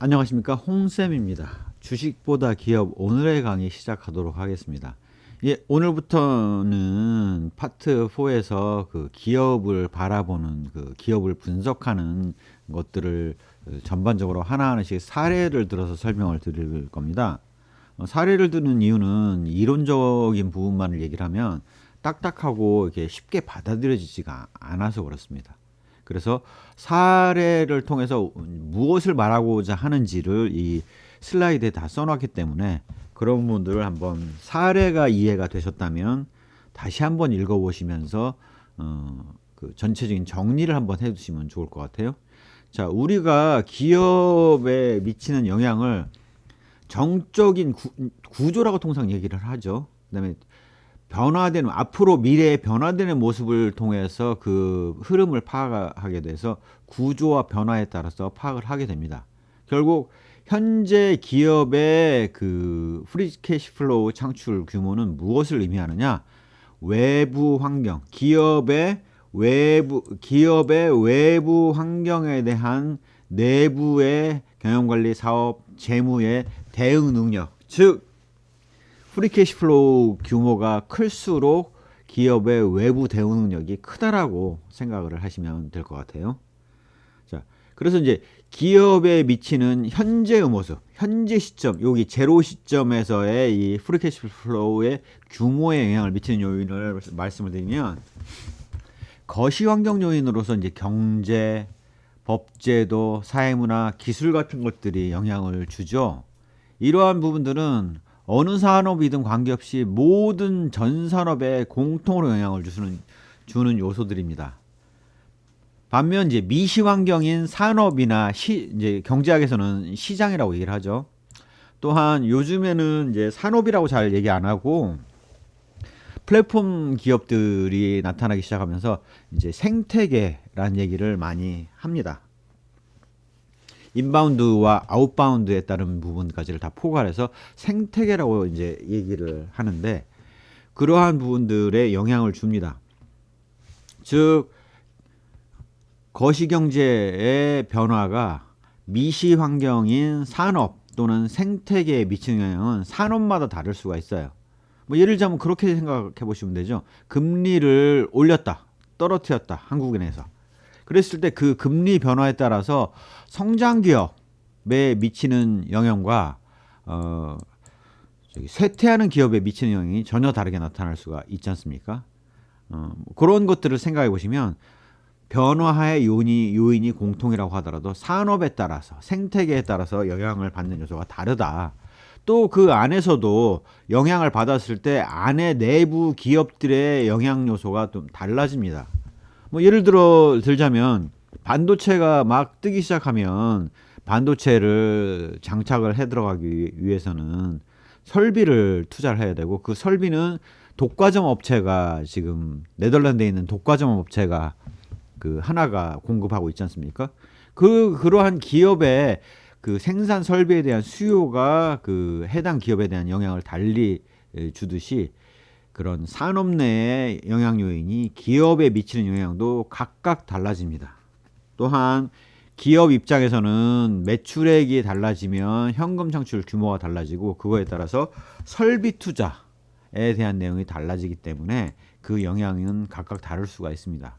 안녕하십니까, 홍쌤입니다. 주식보다 기업 오늘의 강의 시작하도록 하겠습니다. 오늘부터는 파트 4에서 그 기업을 바라보는 그 기업을 분석하는 것들을 전반적으로 하나하나씩 사례를 들어서 설명을 드릴 겁니다. 사례를 드는 이유는 이론적인 부분만을 얘기를 하면 딱딱하고 이렇게 쉽게 받아들여지지가 않아서 그렇습니다. 그래서 사례를 통해서 무엇을 말하고자 하는지를 이 슬라이드에 다 써놨기 때문에 그런 분들을 한번 사례가 이해가 되셨다면 다시 한번 읽어보시면서 그 전체적인 정리를 한번 해주시면 좋을 것 같아요. 자, 우리가 기업에 미치는 영향을 정적인 구조라고 통상 얘기를 하죠. 그다음에 변화되는 앞으로 미래의 변화되는 모습을 통해서 그 흐름을 파악하게 돼서 구조와 변화에 따라서 파악을 하게 됩니다. 결국 현재 기업의 그 프리 캐시플로우 창출 규모는 무엇을 의미하느냐? 외부 환경, 기업의 외부 환경에 대한 내부의 경영관리, 사업, 재무의 대응 능력, 즉 프리 캐시플로우 규모가 클수록 기업의 외부 대응 능력이 크다라고 생각을 하시면 될 것 같아요. 자, 그래서 이제 기업에 미치는 현재의 모습, 현재 시점, 여기 제로 시점에서의 이 프리 캐시플로우의 규모에 영향을 미치는 요인을 말씀을 드리면 거시 환경 요인으로서 이제 경제, 법제도, 사회문화, 기술 같은 것들이 영향을 주죠. 이러한 부분들은 어느 산업이든 관계없이 모든 전 산업에 공통으로 영향을 주는 요소들입니다. 반면 이제 미시 환경인 산업이나 이제 경제학에서는 시장이라고 얘기를 하죠. 또한 요즘에는 이제 산업이라고 잘 얘기 안 하고 플랫폼 기업들이 나타나기 시작하면서 이제 생태계라는 얘기를 많이 합니다. 인바운드와 아웃바운드에 따른 부분까지를 다 포괄해서 생태계라고 이제 얘기를 하는데 그러한 부분들에 영향을 줍니다. 즉 거시경제의 변화가 미시 환경인 산업 또는 생태계에 미치는 영향은 산업마다 다를 수가 있어요. 뭐 예를 들자면 그렇게 생각해 보시면 되죠. 금리를 올렸다, 떨어뜨렸다, 한국은행에서. 그랬을 때 그 금리 변화에 따라서 성장 기업에 미치는 영향과 쇠퇴하는 기업에 미치는 영향이 전혀 다르게 나타날 수가 있지 않습니까? 그런 것들을 생각해 보시면 변화의 요인이 공통이라고 하더라도 산업에 따라서 생태계에 따라서 영향을 받는 요소가 다르다. 또 그 안에서도 영향을 받았을 때 안에 내부 기업들의 영향 요소가 좀 달라집니다. 뭐 예를 들자면 반도체가 막 뜨기 시작하면 반도체를 장착을 해 들어가기 위해서는 설비를 투자를 해야 되고 그 설비는 독과점 업체가 지금 네덜란드에 있는 독과점 업체가 그 하나가 공급하고 있지 않습니까? 그러한 기업의 그 생산 설비에 대한 수요가 그 해당 기업에 대한 영향을 달리 주듯이 그런 산업 내의 영향 요인이 기업에 미치는 영향도 각각 달라집니다. 또한 기업 입장에서는 매출액이 달라지면 현금 창출 규모가 달라지고 그거에 따라서 설비 투자에 대한 내용이 달라지기 때문에 그 영향은 각각 다를 수가 있습니다.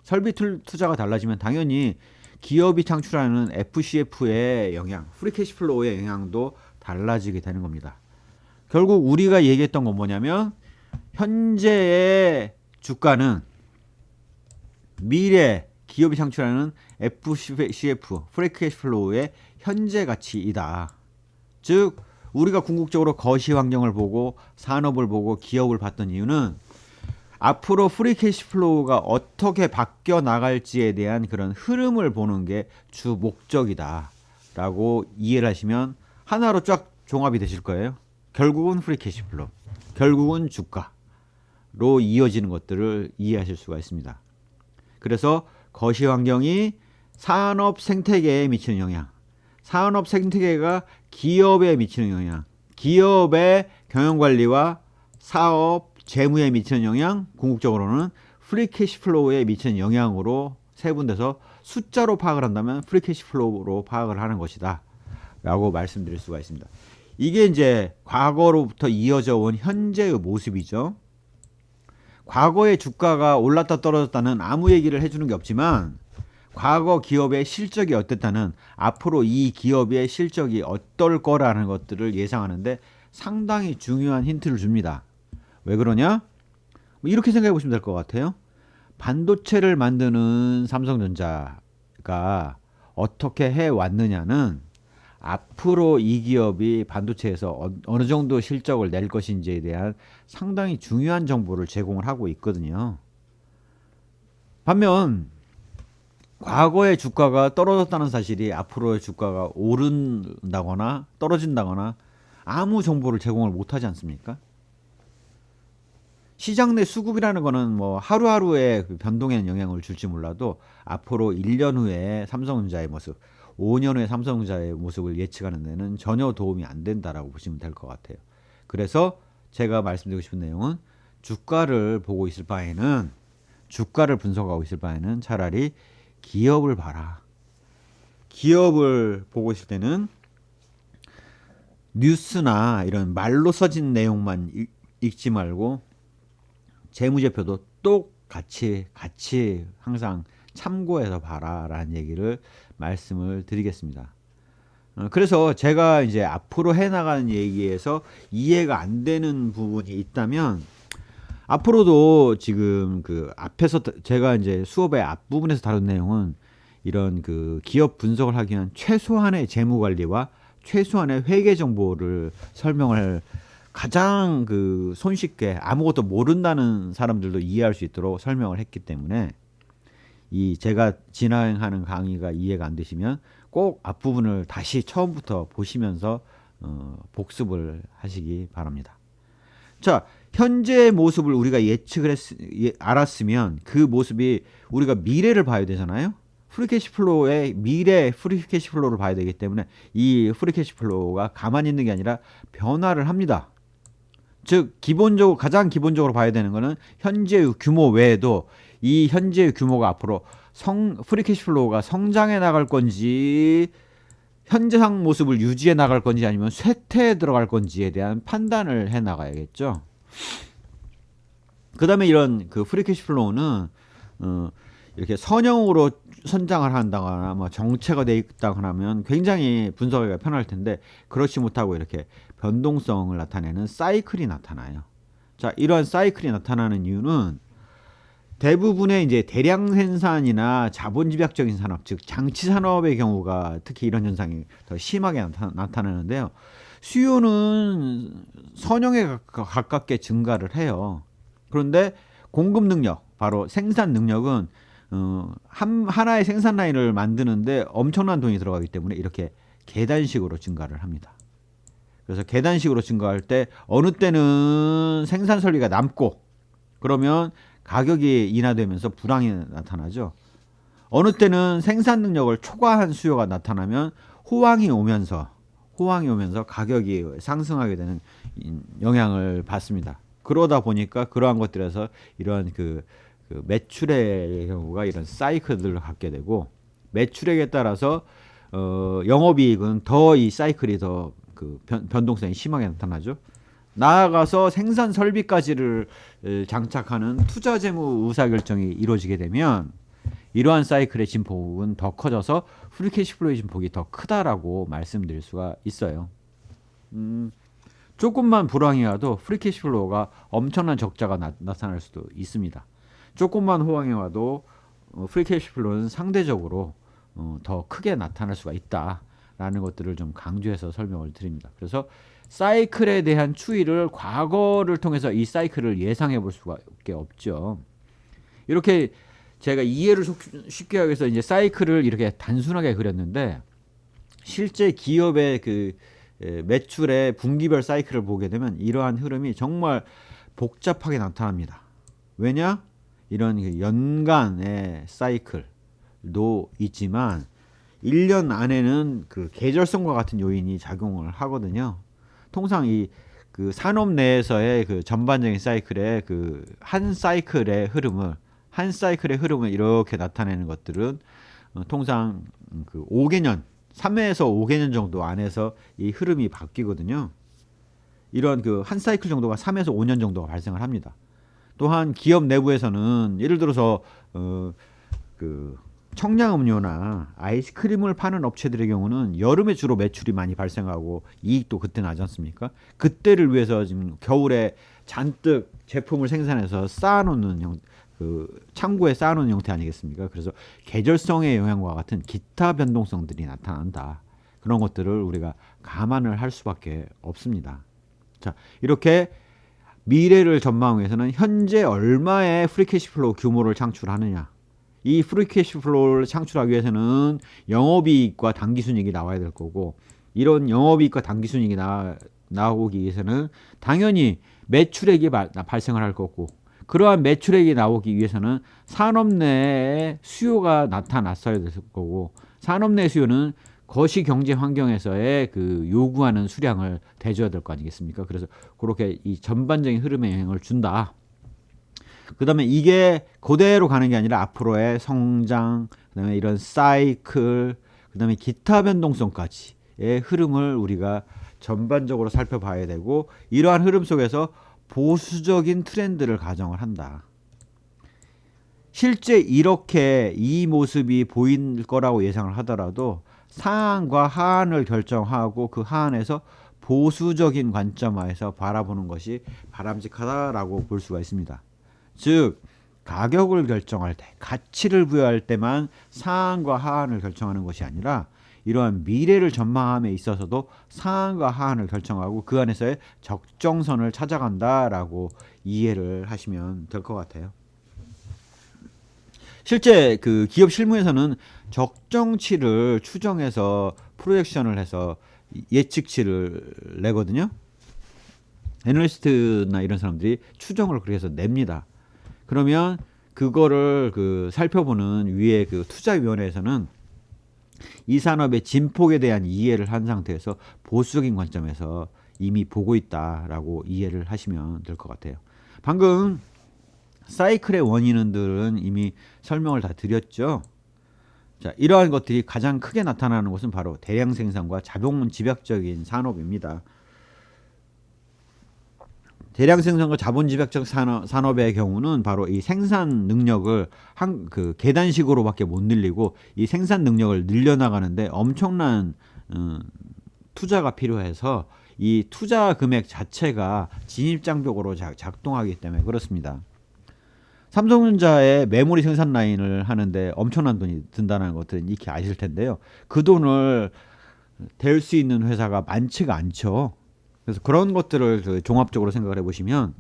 설비 투자가 달라지면 당연히 기업이 창출하는 FCF의 영향, 프리 캐시플로우의 영향도 달라지게 되는 겁니다. 결국 우리가 얘기했던 건 뭐냐면 현재의 주가는 미래 기업이 창출하는 FCF, 프리 캐시플로우의 현재 가치이다. 즉 우리가 궁극적으로 거시 환경을 보고 산업을 보고 기업을 봤던 이유는 앞으로 프리 캐시플로우가 어떻게 바뀌어 나갈지에 대한 그런 흐름을 보는 게 주 목적이다 라고 이해를 하시면 하나로 쫙 종합이 되실 거예요. 결국은 프리 캐시플로우, 결국은 주가로 이어지는 것들을 이해하실 수가 있습니다. 그래서 거시 환경이 산업 생태계에 미치는 영향, 산업 생태계가 기업에 미치는 영향, 기업의 경영관리와 사업, 재무에 미치는 영향, 궁극적으로는 프리 캐시플로우에 미치는 영향으로 세분돼서 숫자로 파악을 한다면 프리 캐시플로우로 파악을 하는 것이다 라고 말씀드릴 수가 있습니다. 이게 이제 과거로부터 이어져 온 현재의 모습이죠. 과거의 주가가 올랐다 떨어졌다는 아무 얘기를 해주는 게 없지만 과거 기업의 실적이 어땠다는 앞으로 이 기업의 실적이 어떨 거라는 것들을 예상하는데 상당히 중요한 힌트를 줍니다. 왜 그러냐? 이렇게 생각해 보시면 될 것 같아요. 반도체를 만드는 삼성전자가 어떻게 해왔느냐는 앞으로 이 기업이 반도체에서 어느 정도 실적을 낼 것인지에 대한 상당히 중요한 정보를 제공을 하고 있거든요. 반면 과거의 주가가 떨어졌다는 사실이 앞으로의 주가가 오른다거나 떨어진다거나 아무 정보를 제공을 못하지 않습니까? 시장 내 수급이라는 거는 뭐 하루하루의 그 변동에는 영향을 줄지 몰라도 앞으로 1년 후에 삼성전자의 모습, 5년 후에 삼성전자의 모습을 예측하는 데는 전혀 도움이 안 된다라고 보시면 될 것 같아요. 그래서 제가 말씀드리고 싶은 내용은 주가를 보고 있을 바에는 주가를 분석하고 있을 바에는 차라리 기업을 봐라. 기업을 보고 있을 때는 뉴스나 이런 말로 써진 내용만 읽지 말고 재무제표도 똑같이 항상 참고해서 봐라라는 얘기를 말씀을 드리겠습니다. 그래서 제가 이제 앞으로 해나가는 얘기에서 이해가 안 되는 부분이 있다면 앞으로도 지금 그 앞에서 제가 이제 수업의 앞부분에서 다룬 내용은 이런 그 기업 분석을 하기 위한 최소한의 재무 관리와 최소한의 회계 정보를 설명을 가장 그 손쉽게 아무것도 모른다는 사람들도 이해할 수 있도록 설명을 했기 때문에 이 제가 진행하는 강의가 이해가 안 되시면 꼭 앞부분을 다시 처음부터 보시면서 복습을 하시기 바랍니다. 자, 현재의 모습을 우리가 알았으면 그 모습이 우리가 미래를 봐야 되잖아요. 프리캐시플로우의 미래 프리캐시플로우를 봐야 되기 때문에 이 프리캐시플로우가 가만히 있는 게 아니라 변화를 합니다. 즉 기본적으로 가장 기본적으로 봐야 되는 거는 현재의 규모 외에도 이 현재의 규모가 앞으로 프리캐시플로우가 성장해 나갈 건지 현재상 모습을 유지해 나갈 건지 아니면 쇠퇴에 들어갈 건지에 대한 판단을 해 나가야겠죠. 그다음에 이런 그 프리캐시플로우는 이렇게 선형으로 선장을 한다거나 뭐 정체가 돼 있다거나 하면 굉장히 분석하기가 편할 텐데 그렇지 못하고 이렇게 변동성을 나타내는 사이클이 나타나요. 자, 이러한 사이클이 나타나는 이유는 대부분의 이제 대량 생산이나 자본 집약적인 산업, 즉 장치 산업의 경우가 특히 이런 현상이 더 심하게 나타나는데요. 수요는 선형에 가깝게 증가를 해요. 그런데 공급 능력, 바로 생산 능력은 하나의 생산 라인을 만드는데 엄청난 돈이 들어가기 때문에 이렇게 계단식으로 증가를 합니다. 그래서 계단식으로 증가할 때 어느 때는 생산 설비가 남고 그러면 가격이 인하되면서 불황이 나타나죠. 어느 때는 생산 능력을 초과한 수요가 나타나면 호황이 오면서 가격이 상승하게 되는 영향을 받습니다. 그러다 보니까 그러한 것들에서 이러한 그 매출의 경우가 이런 사이클들을 갖게 되고 매출액에 따라서 영업이익은 더 이 사이클이 더 그 변동성이 심하게 나타나죠. 나아가서 생산 설비까지를 장착하는 투자 재무 의사결정이 이루어지게 되면 이러한 사이클의 진폭은 더 커져서 프리캐시플로우의 진폭이 더 크다라고 말씀드릴 수가 있어요. 조금만 불황이 와도 프리캐시플로우가 엄청난 적자가 나타날 수도 있습니다. 조금만 호황이 와도 프리캐시플로우는 상대적으로 더 크게 나타날 수가 있다라는 것들을 좀 강조해서 설명을 드립니다. 그래서 사이클에 대한 추이를 과거를 통해서 이 사이클을 예상해 볼 수밖에 없죠. 이렇게 제가 이해를 쉽게 하기 위해서 이제 사이클을 이렇게 단순하게 그렸는데 실제 기업의 그 매출의 분기별 사이클을 보게 되면 이러한 흐름이 정말 복잡하게 나타납니다. 왜냐? 이런 연간의 사이클도 있지만 1년 안에는 그 계절성과 같은 요인이 작용을 하거든요. 통상 이 그 산업 내에서의 그 전반적인 사이클의 그 한 사이클의 흐름을 이렇게 나타내는 것들은 통상 그 5개년 3회에서 5개년 정도 안에서 이 흐름이 바뀌거든요. 이런 그 한 사이클 정도가 3에서 5년 정도가 발생을 합니다. 또한 기업 내부에서는 예를 들어서 그 청량음료나 아이스크림을 파는 업체들의 경우는 여름에 주로 매출이 많이 발생하고 이익도 그때 나지 않습니까? 그때를 위해서 지금 겨울에 잔뜩 제품을 생산해서 쌓아놓는 그 창고에 쌓아놓은 형태 아니겠습니까? 그래서 계절성의 영향과 같은 기타 변동성들이 나타난다. 그런 것들을 우리가 감안을 할 수밖에 없습니다. 자, 이렇게 미래를 전망하기 위해서는 현재 얼마의 프리캐시플로우 규모를 창출하느냐. 이 프리캐시플로우를 창출하기 위해서는 영업이익과 당기순이익이 나와야 될 거고, 이런 영업이익과 당기순이익이 나오기 위해서는 당연히 매출액이 발생을 할 거고, 그러한 매출액이 나오기 위해서는 산업 내에 수요가 나타났어야 될 거고, 산업 내 수요는 거시 경제 환경에서의 그 요구하는 수량을 대줘야 될 거 아니겠습니까? 그래서 그렇게 이 전반적인 흐름에 영향을 준다. 그 다음에 이게 그대로 가는 게 아니라 앞으로의 성장, 그 다음에 이런 사이클, 그 다음에 기타 변동성까지의 흐름을 우리가 전반적으로 살펴봐야 되고, 이러한 흐름 속에서 보수적인 트렌드를 가정을 한다. 실제 이렇게 이 모습이 보일 거라고 예상을 하더라도 상한과 하한을 결정하고 그 하한에서 보수적인 관점에서 바라보는 것이 바람직하다라고 볼 수가 있습니다. 즉 가격을 결정할 때, 가치를 부여할 때만 상한과 하한을 결정하는 것이 아니라 이러한 미래를 전망함에 있어서도 상한과 하한을 결정하고 그 안에서의 적정선을 찾아간다라고 이해를 하시면 될 것 같아요. 실제 그 기업 실무에서는 적정치를 추정해서 프로젝션을 해서 예측치를 내거든요. 애널리스트나 이런 사람들이 추정을 그렇게 해서 냅니다. 그러면 그거를 그 살펴보는 위에 그 투자위원회에서는 이 산업의 진폭에 대한 이해를 한 상태에서 보수적인 관점에서 이미 보고 있다라고 이해를 하시면 될 것 같아요. 방금 사이클의 원인들은 이미 설명을 다 드렸죠. 자, 이러한 것들이 가장 크게 나타나는 것은 바로 대량 생산과 자본 집약적인 산업입니다. 대량 생산과 자본 집약적 산업의 경우는 바로 이 생산 능력을 그 계단식으로밖에 못 늘리고 이 생산 능력을 늘려나가는데 엄청난 투자가 필요해서 이 투자 금액 자체가 진입장벽으로 작동하기 때문에 그렇습니다. 삼성전자의 메모리 생산 라인을 하는데 엄청난 돈이 든다는 것들은 익히 아실 텐데요. 그 돈을 댈 수 있는 회사가 많지가 않죠. 그래서 그런 것들을 그 종합적으로 생각을 해보시면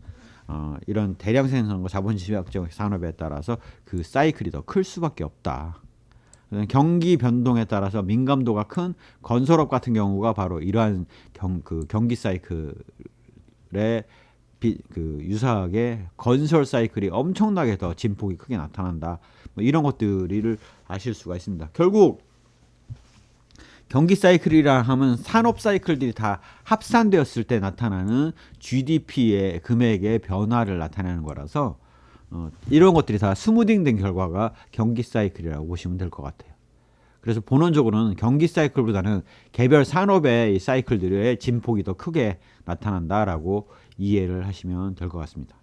이런 대량 생산과 자본 집약적 산업에 따라서 그 사이클이 더 클 수밖에 없다. 경기 변동에 따라서 민감도가 큰 건설업 같은 경우가 바로 이러한 경기 사이클에 그 유사하게 건설 사이클이 엄청나게 더 진폭이 크게 나타난다. 뭐 이런 것들을 아실 수가 있습니다. 결국 경기 사이클이라 하면 산업 사이클들이 다 합산되었을 때 나타나는 GDP의 금액의 변화를 나타내는 거라서 이런 것들이 다 스무딩된 결과가 경기 사이클이라고 보시면 될 것 같아요. 그래서 본원적으로는 경기 사이클보다는 개별 산업의 이 사이클들의 진폭이 더 크게 나타난다라고 이해를 하시면 될 것 같습니다.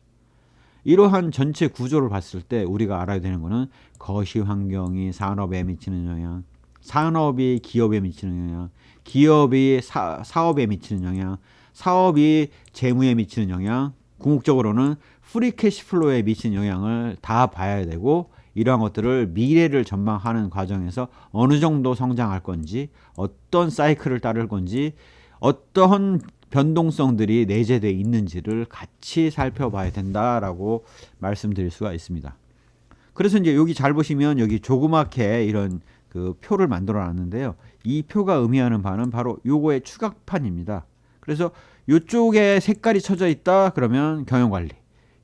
이러한 전체 구조를 봤을 때 우리가 알아야 되는 것은 거시 환경이 산업에 미치는 영향, 산업이 기업에 미치는 영향, 기업이 사업에 미치는 영향, 사업이 재무에 미치는 영향, 궁극적으로는 프리 캐시플로우에 미치는 영향을 다 봐야 되고, 이러한 것들을 미래를 전망하는 과정에서 어느 정도 성장할 건지, 어떤 사이클을 따를 건지, 어떠한 변동성들이 내재되어 있는지를 같이 살펴봐야 된다라고 말씀드릴 수가 있습니다. 그래서 이제 여기 잘 보시면 여기 조그맣게 이런 그 표를 만들어 놨는데요. 이 표가 의미하는 바는 바로 요거의 추각판입니다. 그래서 요쪽에 색깔이 쳐져 있다 그러면 경영관리,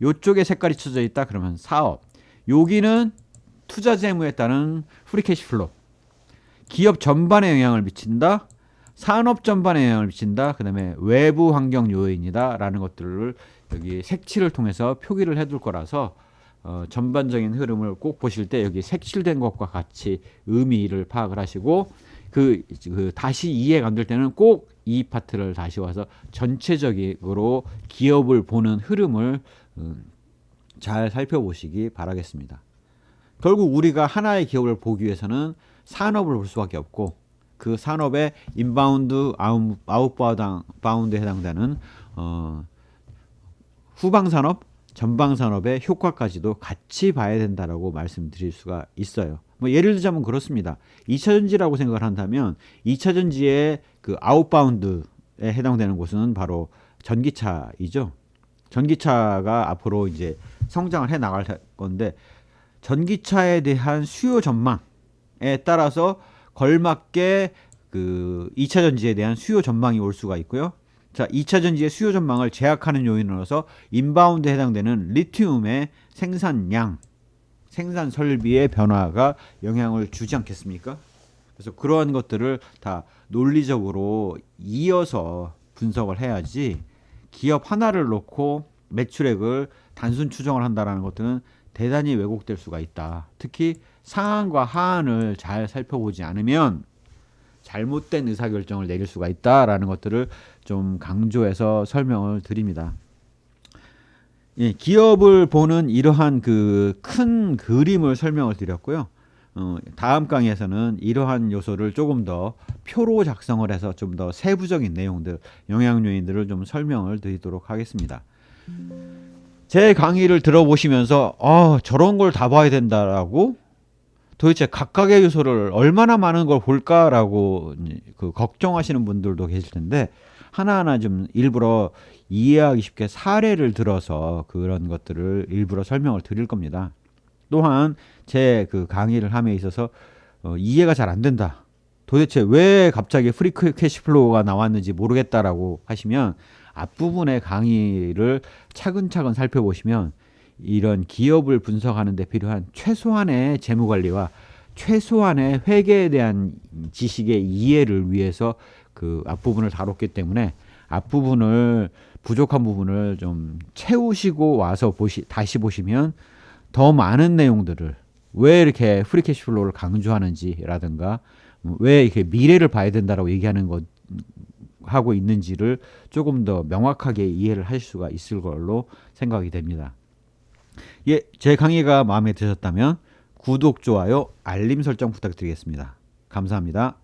요쪽에 색깔이 쳐져 있다 그러면 사업, 여기는 투자 재무에 따른 프리캐시플로우, 기업 전반에 영향을 미친다, 산업 전반에 영향을 미친다, 그 다음에 외부 환경 요인이다 라는 것들을 여기 색칠을 통해서 표기를 해둘 거라서 전반적인 흐름을 꼭 보실 때 여기 색칠된 것과 같이 의미를 파악을 하시고, 그 다시 이해가 안 될 때는 꼭 이 파트를 다시 와서 전체적으로 기업을 보는 흐름을 잘 살펴보시기 바라겠습니다. 결국 우리가 하나의 기업을 보기 위해서는 산업을 볼 수밖에 없고 그 산업의 인바운드, 아웃바운드에 해당되는 후방산업, 전방산업의 효과까지도 같이 봐야 된다라고 말씀드릴 수가 있어요. 뭐 예를 들자면 그렇습니다. 2차전지라고 생각을 한다면 2차전지의 그 아웃바운드에 해당되는 곳은 바로 전기차이죠. 전기차가 앞으로 이제 성장을 해 나갈 건데 전기차에 대한 수요 전망에 따라서 걸맞게 그 2차 전지에 대한 수요 전망이 올 수가 있고요. 자, 2차 전지의 수요 전망을 제약하는 요인으로서 인바운드에 해당되는 리튬의 생산량, 생산 설비의 변화가 영향을 주지 않겠습니까? 그래서 그러한 것들을 다 논리적으로 이어서 분석을 해야지 기업 하나를 놓고 매출액을 단순 추정을 한다라는 것들은 대단히 왜곡될 수가 있다. 특히 상한과 하한을 잘 살펴보지 않으면 잘못된 의사결정을 내릴 수가 있다라는 것들을 좀 강조해서 설명을 드립니다. 예, 기업을 보는 이러한 그 큰 그림을 설명을 드렸고요. 다음 강의에서는 이러한 요소를 조금 더 표로 작성을 해서 좀 더 세부적인 내용들, 영향 요인들을 좀 설명을 드리도록 하겠습니다. 제 강의를 들어보시면서 저런 걸 다 봐야 된다라고 도대체 각각의 요소를 얼마나 많은 걸 볼까라고 그 걱정하시는 분들도 계실 텐데 하나하나 좀 일부러 이해하기 쉽게 사례를 들어서 그런 것들을 일부러 설명을 드릴 겁니다. 또한 제 그 강의를 함에 있어서 이해가 잘 안 된다. 도대체 왜 갑자기 프리 캐시플로우가 나왔는지 모르겠다라고 하시면 앞부분의 강의를 차근차근 살펴보시면 이런 기업을 분석하는 데 필요한 최소한의 재무관리와 최소한의 회계에 대한 지식의 이해를 위해서 그 앞부분을 다뤘기 때문에 앞부분을 부족한 부분을 좀 채우시고 와서 다시 보시면 더 많은 내용들을 왜 이렇게 프리 캐시플로우를 강조하는지라든가 왜 이렇게 미래를 봐야 된다라고 얘기하는 것 하고 있는지를 조금 더 명확하게 이해를 하실 수가 있을 걸로 생각이 됩니다. 예, 제 강의가 마음에 드셨다면 구독, 좋아요, 알림 설정 부탁드리겠습니다. 감사합니다.